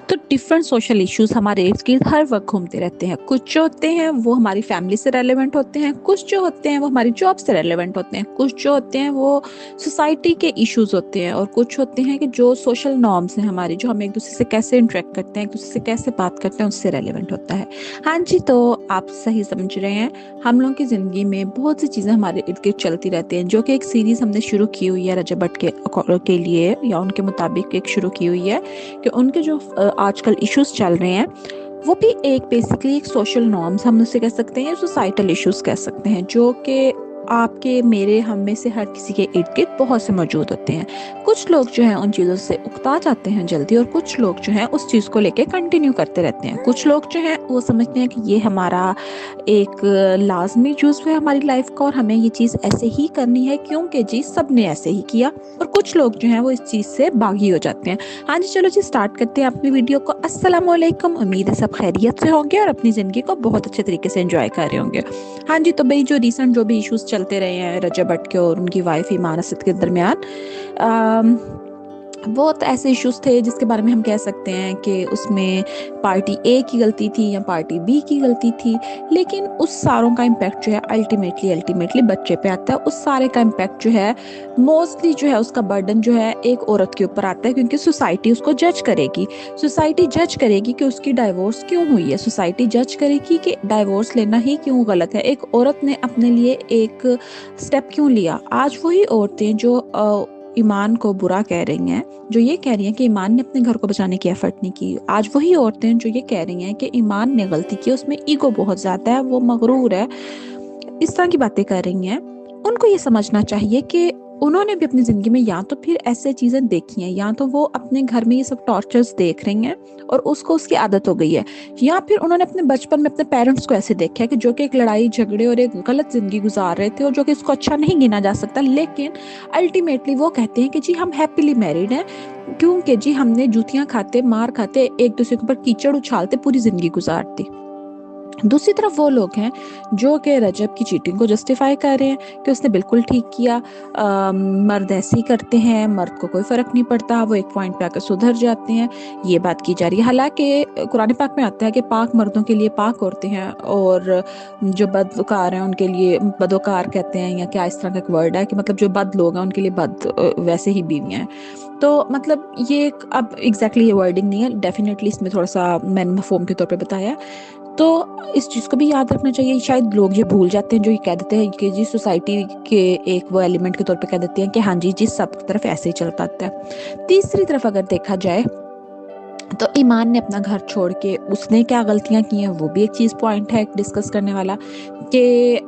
तो different social issues हमारे इर्द गिर्द हर वक्त घूमते रहते हैं। कुछ जो होते हैं वो हमारी फैमिली से रेलेवेंट होते हैं, कुछ जो होते हैं वो हमारी जॉब से रेलेवेंट होते हैं, कुछ जो होते हैं वो सोसाइटी के इश्यूज होते हैं, और कुछ होते हैं कि जो सोशल नॉर्म्स हैं हमारी, जो हम एक दूसरे से कैसे इंटरेक्ट करते हैं, एक दूसरे से कैसे बात करते हैं, उससे रेलेवेंट होता है। हाँ जी, तो आप सही समझ रहे हैं। हम लोगों की ज़िंदगी में बहुत सी चीज़ें हमारे इर्द गिर्द चलती रहती हैं, जो कि एक सीरीज़ हमने शुरू की हुई है रजब भट्ट के लिए, या उनके मुताबिक एक शुरू की हुई है कि उनके जो आजकल इश्यूज चल रहे हैं वो भी एक बेसिकली एक सोशल नॉर्म्स हम उसे कह सकते हैं, सोसाइटल इश्यूज कह सकते हैं, जो कि आपके मेरे हम में से हर किसी के इर्द गिर्द बहुत से मौजूद होते हैं। कुछ लोग जो हैं उन चीज़ों से उकता जाते हैं जल्दी, और कुछ लोग जो हैं उस चीज़ को लेके कंटिन्यू करते रहते हैं। कुछ लोग जो हैं वो समझते हैं कि ये हमारा एक लाजमी जुज़्व है हमारी लाइफ का, और हमें ये चीज़ ऐसे ही करनी है क्योंकि जी सब ने ऐसे ही किया। और कुछ लोग जो हैं वो इस चीज़ से बागी हो जाते हैं। हाँ जी, चलो जी स्टार्ट करते हैं अपनी वीडियो को। अस्सलाम वालेकुम, उम्मीद है सब खैरियत से होंगे और अपनी ज़िंदगी को बहुत अच्छे तरीके से एंजॉय कर रहे होंगे। हाँ जी, तो भाई जो रिसेंट जो भी इश्यूज चलते रहे हैं रजब भट्ट के और उनकी वाइफ ईमान असद के दरमियान, बहुत ऐसे इश्यूज थे जिसके बारे में हम कह सकते हैं कि उसमें पार्टी ए की गलती थी या पार्टी बी की गलती थी, लेकिन उस सारों का इम्पैक्ट जो है अल्टीमेटली बच्चे पे आता है। उस सारे का इम्पैक्ट जो है मोस्टली जो है उसका बर्डन जो है एक औरत के ऊपर आता है, क्योंकि सोसाइटी उसको जज करेगी। सोसाइटी जज करेगी कि उसकी डाइवोर्स क्यों हुई है, सोसाइटी जज करेगी कि डाइवोर्स लेना ही क्यों गलत है, एक औरत ने अपने लिए एक स्टेप क्यों लिया। आज वही औरतें जो ईमान को बुरा कह रही हैं, जो ये कह रही हैं कि ईमान ने अपने घर को बचाने की एफर्ट नहीं की, आज वही औरतें जो ये कह रही हैं कि ईमान ने गलती की, उसमें ईगो बहुत ज़्यादा है, वो मगरूर है, इस तरह की बातें कर रही हैं। उनको ये समझना चाहिए कि उन्होंने भी अपनी ज़िंदगी में या तो फिर ऐसे चीज़ें देखी हैं, या तो वो अपने घर में ये सब टॉर्चर्स देख रही हैं और उसको उसकी आदत हो गई है, या फिर उन्होंने अपने बचपन में अपने पेरेंट्स को ऐसे देखा है कि जो कि एक लड़ाई झगड़े और एक गलत ज़िंदगी गुजार रहे थे, और जो कि इसको अच्छा नहीं गिना जा सकता, लेकिन अल्टीमेटली वो कहते हैं कि जी हम हैप्पीली मैरिड हैं, क्योंकि जी हमने जूतियाँ खाते, मार खाते, एक दूसरे के ऊपर कीचड़ उछालते पूरी ज़िंदगी गुजार दी। दूसरी तरफ वो लोग हैं जो कि रजब की चीटिंग को जस्टिफाई कर रहे हैं कि उसने बिल्कुल ठीक किया, मर्द ऐसे ही करते हैं, मर्द को कोई फ़र्क नहीं पड़ता, वो एक पॉइंट पे आकर सुधर जाते हैं, ये बात की जा रही है। हालांकि कुरान पाक में आता है कि पाक मर्दों के लिए पाक औरतें हैं, और जो बदकार हैं उनके लिए बदोकार कहते हैं, या क्या इस तरह का एक वर्ड है कि मतलब जो बद लोग हैं उनके लिए बद वैसे ही बीवियाँ हैं। तो मतलब ये अब एग्जैक्टली ये वर्डिंग नहीं है, डेफिनेटली इसमें थोड़ा सा मैंने मफहूम के तौर पे बताया। तो इस चीज़ को भी याद रखना चाहिए। शायद लोग ये भूल जाते हैं, जो ये कह देते हैं कि जी सोसाइटी के एक वो एलिमेंट के तौर पे कह देते हैं कि हाँ जी जी सब तरफ ऐसे ही चलता आता है। तीसरी तरफ अगर देखा जाए तो ईमान ने अपना घर छोड़ के उसने क्या गलतियां की हैं, वो भी एक चीज़ पॉइंट है डिस्कस करने वाला, कि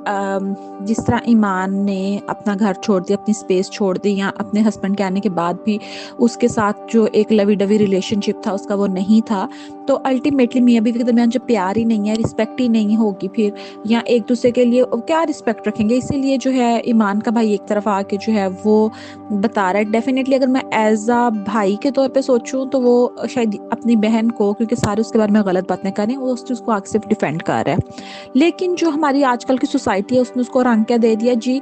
जिस तरह ईमान ने अपना घर छोड़ दिया, अपनी स्पेस छोड़ दी, या अपने हस्बैंड के आने के बाद भी उसके साथ जो एक लवी डवी रिलेशनशिप था उसका वो नहीं था, तो अल्टीमेटली मियाँ बीवी के दरमियान जब प्यार ही नहीं है, रिस्पेक्ट ही नहीं होगी फिर, या एक दूसरे के लिए क्या रिस्पेक्ट रखेंगे। इसीलिए जो है ईमान का भाई एक तरफ आके जो है वो बता रहा है। डेफिनेटली अगर मैं एज अ भाई के तौर पे सोचूं तो वो शायद अपनी बहन को, क्योंकि सारे उसके बारे में गलत बातें करें, वो उस चीज़ को आगे सिर्फ डिफेंड कर रहा है। लेकिन जो हमारी आजकल की सोसाइटी है उसने उसको रंग क्या दे दिया जी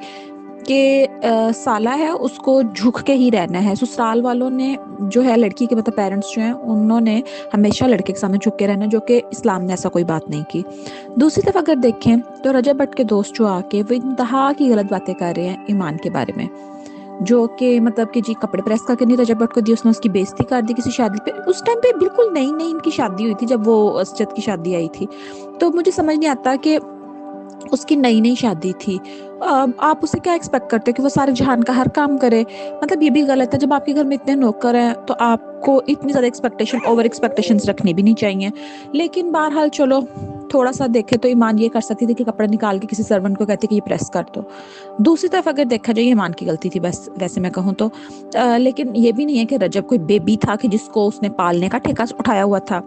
कि साला है उसको झुक के ही रहना है। ससुराल वालों ने जो है लड़की के मतलब पेरेंट्स जो हैं उन्होंने हमेशा लड़के के सामने झुक के रहना, जो कि इस्लाम ने ऐसा कोई बात नहीं की। दूसरी तरफ अगर देखें तो रजब भट्ट के दोस्त जो आके वो इंतहा की गलत बातें कर रहे हैं ईमान के बारे में, जो कि मतलब कि जी कपड़े प्रेस करके नहीं रजब भट्ट को दी, उसने उसकी बेइज्जती कर दी किसी शादी पे। उस टाइम पे बिल्कुल नई नई इनकी शादी हुई थी जब वो असजद की शादी आई थी, तो मुझे समझ नहीं आता कि उसकी नई नई शादी थी, आप उसे क्या एक्सपेक्ट करते हो कि वो सारे जहान का हर काम करे। मतलब ये भी गलत है, जब आपके घर में इतने नौकर हैं तो आपको इतनी ज़्यादा एक्सपेक्टेशन ओवर एक्सपेक्टेशंस रखनी भी नहीं चाहिए। लेकिन बहरहाल चलो थोड़ा सा देखे तो ईमान ये कर सकती थी कि कपड़ा निकाल के किसी सर्वेंट को कहती कि ये प्रेस कर दो। दूसरी तरफ अगर देखा जाए ईमान की गलती थी बस, वैसे मैं कहूँ तो लेकिन ये भी नहीं है कि रजब कोई बेबी था कि जिसको उसने पालने का ठेका उठाया हुआ था।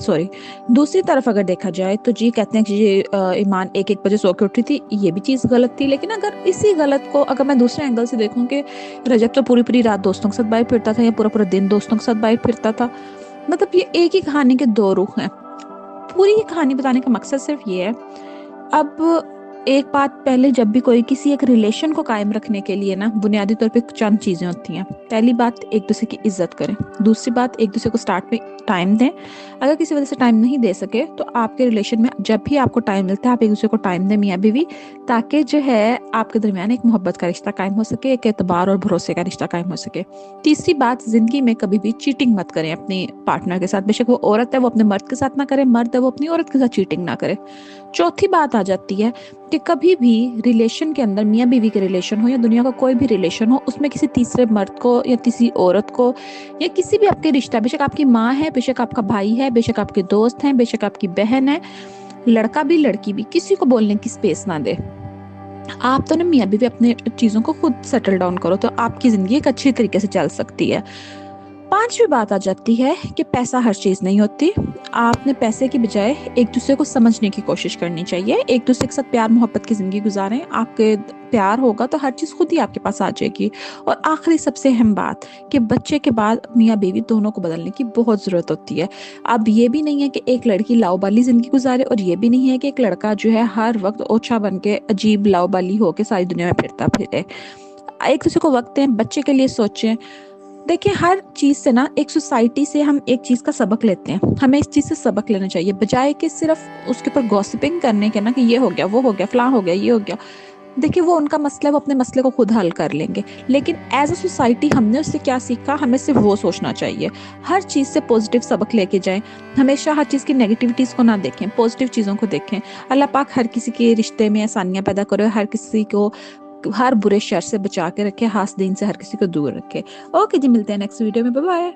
सॉरी। दूसरी तरफ अगर देखा जाए तो जी कहते हैं कि ये ईमान एक बजे सो के उठी थी, ये भी चीज़ गलत थी। लेकिन अगर इसी गलत को अगर मैं दूसरे एंगल से देखूं कि रजब तो पूरी रात दोस्तों के साथ बाहर फिरता था, या पूरा दिन दोस्तों के साथ बाहर फिरता था, मतलब ये एक ही कहानी के दो रुख हैं। पूरी ये कहानी बताने का मकसद सिर्फ ये है। अब एक बात, पहले जब भी कोई किसी एक रिलेशन को कायम रखने के लिए ना बुनियादी तौर पे चंद चीज़ें होती हैं। पहली बात, एक दूसरे की इज्जत करें। दूसरी बात, एक दूसरे को स्टार्ट में टाइम दें। अगर किसी वजह से टाइम नहीं दे सके तो आपके रिलेशन में जब भी आपको टाइम मिलता है आप एक दूसरे को टाइम दें मियाँ बीवी, ताकि जो है आपके दरमियान एक मोहब्बत का रिश्ता कायम हो सके, एक एतबार और भरोसे का रिश्ता कायम हो सके। तीसरी बात, जिंदगी में कभी भी चीटिंग मत करें अपनी पार्टनर के साथ। बेशक वो औरत है वो अपने मर्द के साथ ना करे, मर्द है वो अपनी औरत के साथ चीटिंग ना करे। चौथी बात आ जाती है कि कभी भी रिलेशन के अंदर, मियाँ बीवी के रिलेशन हो या दुनिया का कोई भी रिलेशन हो, उसमें किसी तीसरे मर्द को या किसी औरत को या किसी भी आपके रिश्ता, बेशक आपकी माँ है, बेशक आपका भाई है, बेशक आपके दोस्त हैं, बेशक आपकी बहन है, लड़का भी लड़की भी, किसी को बोलने की स्पेस ना दे। आप तो ना मियाँ बीवी अपने चीज़ों को खुद सेटल डाउन करो तो आपकी ज़िंदगी एक अच्छी तरीके से चल सकती है। पांचवी बात आ जाती है कि पैसा हर चीज़ नहीं होती। आपने पैसे की बजाय एक दूसरे को समझने की कोशिश करनी चाहिए, एक दूसरे के साथ प्यार मोहब्बत की ज़िंदगी गुजारें। आपके प्यार होगा तो हर चीज़ खुद ही आपके पास आ जाएगी। और आखिरी सबसे अहम बात कि बच्चे के बाद मियाँ बीवी दोनों को बदलने की बहुत ज़रूरत होती है। अब ये भी नहीं है कि एक लड़की लाओबाली ज़िंदगी गुजारे और ये भी नहीं है कि एक लड़का जो है हर वक्त ओछा बन के अजीब लाओबाली होकर सारी दुनिया में फिरता फिरे। एक दूसरे को वक्त दें, बच्चे के लिए सोचें। देखिए, हर चीज़ से ना, एक सोसाइटी से हम एक चीज़ का सबक लेते हैं, हमें इस चीज़ से सबक लेना चाहिए, बजाय कि सिर्फ उसके ऊपर गॉसिपिंग करने के ना कि ये हो गया, वो हो गया, फलां हो गया, ये हो गया। देखिए, वो उनका मसला है, वो अपने मसले को खुद हल कर लेंगे। लेकिन एज अ सोसाइटी हमने उससे क्या सीखा, हमें सिर्फ वो सोचना चाहिए। हर चीज़ से पॉजिटिव सबक लेके जाएं, हमेशा हर चीज़ की नेगेटिविटीज़ को ना देखें, पॉजिटिव चीज़ों को देखें। अल्लाह पाक हर किसी के रिश्ते में आसानियाँ पैदा करे, हर किसी को हर बुरे शर से बचा के रखे, हासदीन से हर किसी को दूर रखे। ओके जी, मिलते हैं नेक्स्ट वीडियो में, बाय बाय।